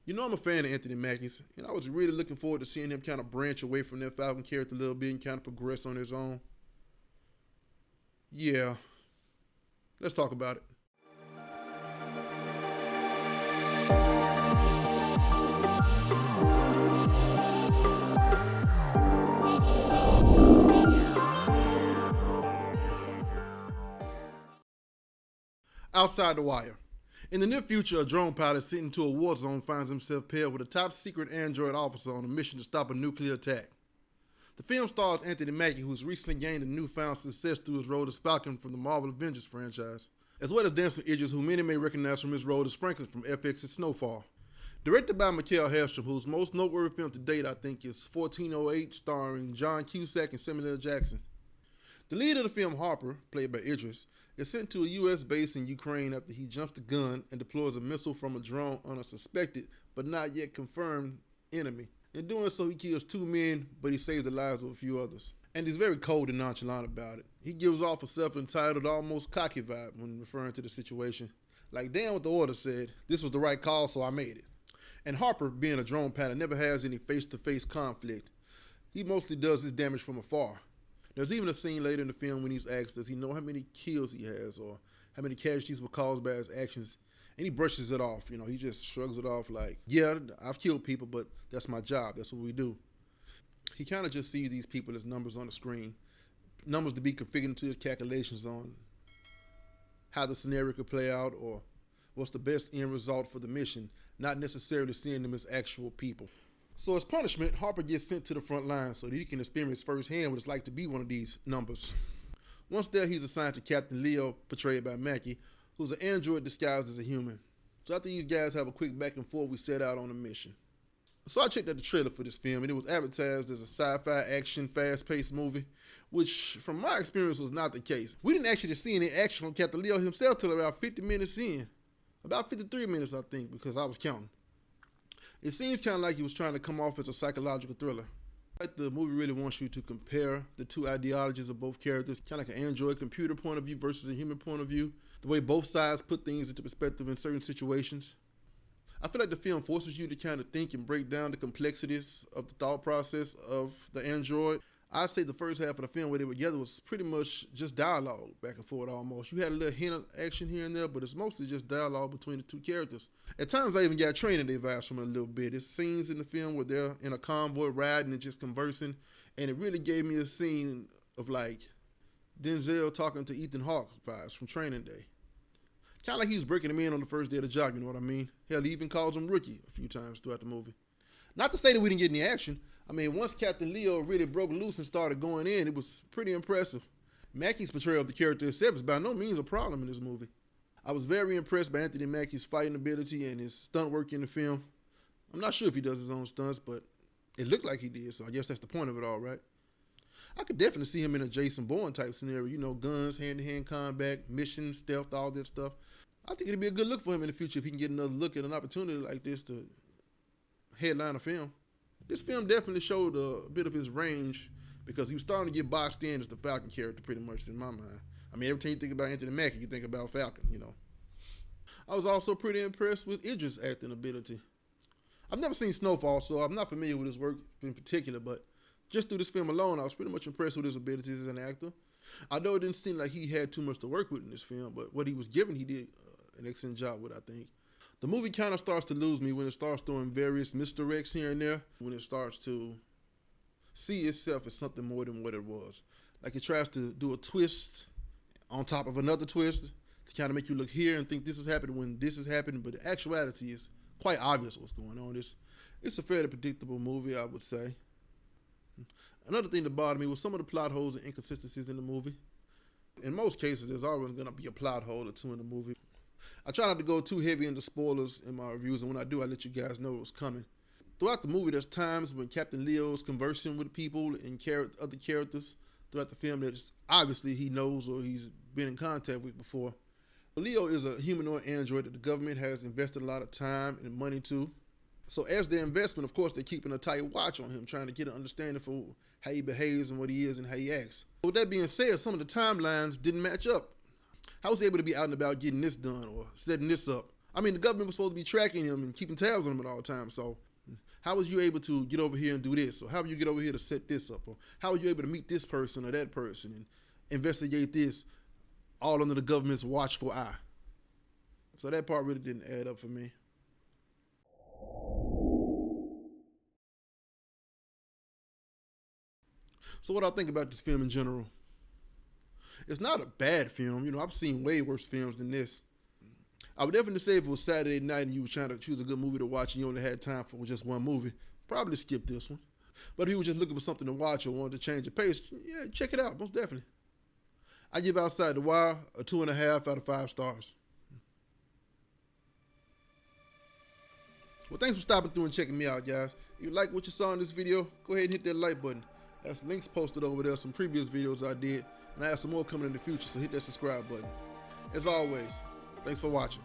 You know, I'm a fan of Anthony Mackie's, and I was really looking forward to seeing him kind of branch away from that Falcon character a little bit and kind of progress on his own. Yeah, let's talk about it. Outside the wire. In the near future, a drone pilot sent into a war zone finds himself paired with a top secret android officer on a mission to stop a nuclear attack. The film stars Anthony Mackie, who's recently gained a newfound success through his role as Falcon from the Marvel Avengers franchise, as well as Denzel Idris, who many may recognize from his role as Franklin from FX's Snowfall. Directed by Mikael Hellstrom, whose most noteworthy film to date I think is 1408, starring John Cusack and Samuel L. Jackson. The lead of the film, Harper, played by Idris, is sent to a U.S. base in Ukraine after he jumps the gun and deploys a missile from a drone on a suspected but not yet confirmed enemy. In doing so, he kills 2 men, but he saves the lives of a few others. And he's very cold and nonchalant about it. He gives off a self-entitled, almost cocky vibe when referring to the situation. Like, damn what the order said. This was the right call, so I made it. And Harper, being a drone pilot, never has any face-to-face conflict. He mostly does his damage from afar. There's even a scene later in the film when he's asked, does he know how many kills he has or how many casualties were caused by his actions? And he brushes it off. You know, he just shrugs it off like, yeah, I've killed people, but that's my job. That's what we do. He kind of just sees these people as numbers on the screen, numbers to be configured into his calculations on how the scenario could play out or what's the best end result for the mission, not necessarily seeing them as actual people. So as punishment, Harper gets sent to the front line so that he can experience firsthand what it's like to be one of these numbers. Once there, he's assigned to Captain Leo, portrayed by Mackie, who's an android disguised as a human. So after these guys have a quick back and forth, we set out on a mission. So I checked out the trailer for this film, and it was advertised as a sci-fi action, fast-paced movie, which from my experience was not the case. We didn't actually see any action from Captain Leo himself till about 50 minutes in. About 53 minutes, I think, because I was counting. It seems kind of like he was trying to come off as a psychological thriller. Like the movie really wants you to compare the two ideologies of both characters, kind of like an android computer point of view versus a human point of view, the way both sides put things into perspective in certain situations. I feel like the film forces you to kind of think and break down the complexities of the thought process of the android. I'd say the first half of the film where they were together was pretty much just dialogue back and forth almost. You had a little hint of action here and there, but it's mostly just dialogue between the two characters. At times I even got training advice from it a little bit. There's scenes in the film where they're in a convoy riding and just conversing, and it really gave me a scene of like Denzel talking to Ethan Hawke vibes from Training Day. Kind of like he was breaking him in on the first day of the job, you know what I mean? Hell, he even calls him Rookie a few times throughout the movie. Not to say that we didn't get any action. I mean, once Captain Leo really broke loose and started going in, it was pretty impressive. Mackie's portrayal of the character itself is by no means a problem in this movie. I was very impressed by Anthony Mackie's fighting ability and his stunt work in the film. I'm not sure if he does his own stunts, but it looked like he did, so I guess that's the point of it all, right? I could definitely see him in a Jason Bourne type scenario, you know, guns, hand-to-hand combat, mission, stealth, all that stuff. I think it'd be a good look for him in the future if he can get another look at an opportunity like this to headline a film. This film definitely showed a bit of his range because he was starting to get boxed in as the Falcon character pretty much in my mind. I mean, every time you think about Anthony Mackie, you think about Falcon, you know. I was also pretty impressed with Idris' acting ability. I've never seen Snowfall, so I'm not familiar with his work in particular, but just through this film alone, I was pretty much impressed with his abilities as an actor. Although it didn't seem like he had too much to work with in this film, but what he was given, he did an excellent job with, I think. The movie kind of starts to lose me when it starts throwing various misdirects here and there, when it starts to see itself as something more than what it was. Like it tries to do a twist on top of another twist to kind of make you look here and think this is happening when this is happening, but the actuality is quite obvious what's going on. It's a fairly predictable movie, I would say. Another thing that bothered me was some of the plot holes and inconsistencies in the movie. In most cases, there's always going to be a plot hole or two in the movie. I try not to go too heavy into spoilers in my reviews, and when I do, I let you guys know what's coming. Throughout the movie, there's times when Captain Leo's conversing with people and other characters throughout the film that obviously he knows or he's been in contact with before. Leo is a humanoid android that the government has invested a lot of time and money to. So as their investment, of course, they're keeping a tight watch on him, trying to get an understanding for how he behaves and what he is and how he acts. With that being said, some of the timelines didn't match up. I was able to be out and about getting this done or setting this up. I mean, the government was supposed to be tracking him and keeping tabs on him at all times. So how was you able to get over here and do this? Or how were you get over here to set this up? Or how were you able to meet this person or that person and investigate this all under the government's watchful eye? So that part really didn't add up for me. So what I think about this film in general, it's not a bad film. You know, I've seen way worse films than this. I would definitely say if it was Saturday night and you were trying to choose a good movie to watch and you only had time for just one movie, probably skip this one. But if you were just looking for something to watch or wanted to change your pace, yeah, check it out, most definitely. I give Outside the Wire a 2.5 out of 5 stars. Well, thanks for stopping through and checking me out, guys. If you like what you saw in this video, go ahead and hit that like button. There's links posted over there, some previous videos I did, and I have some more coming in the future, so hit that subscribe button. As always, thanks for watching.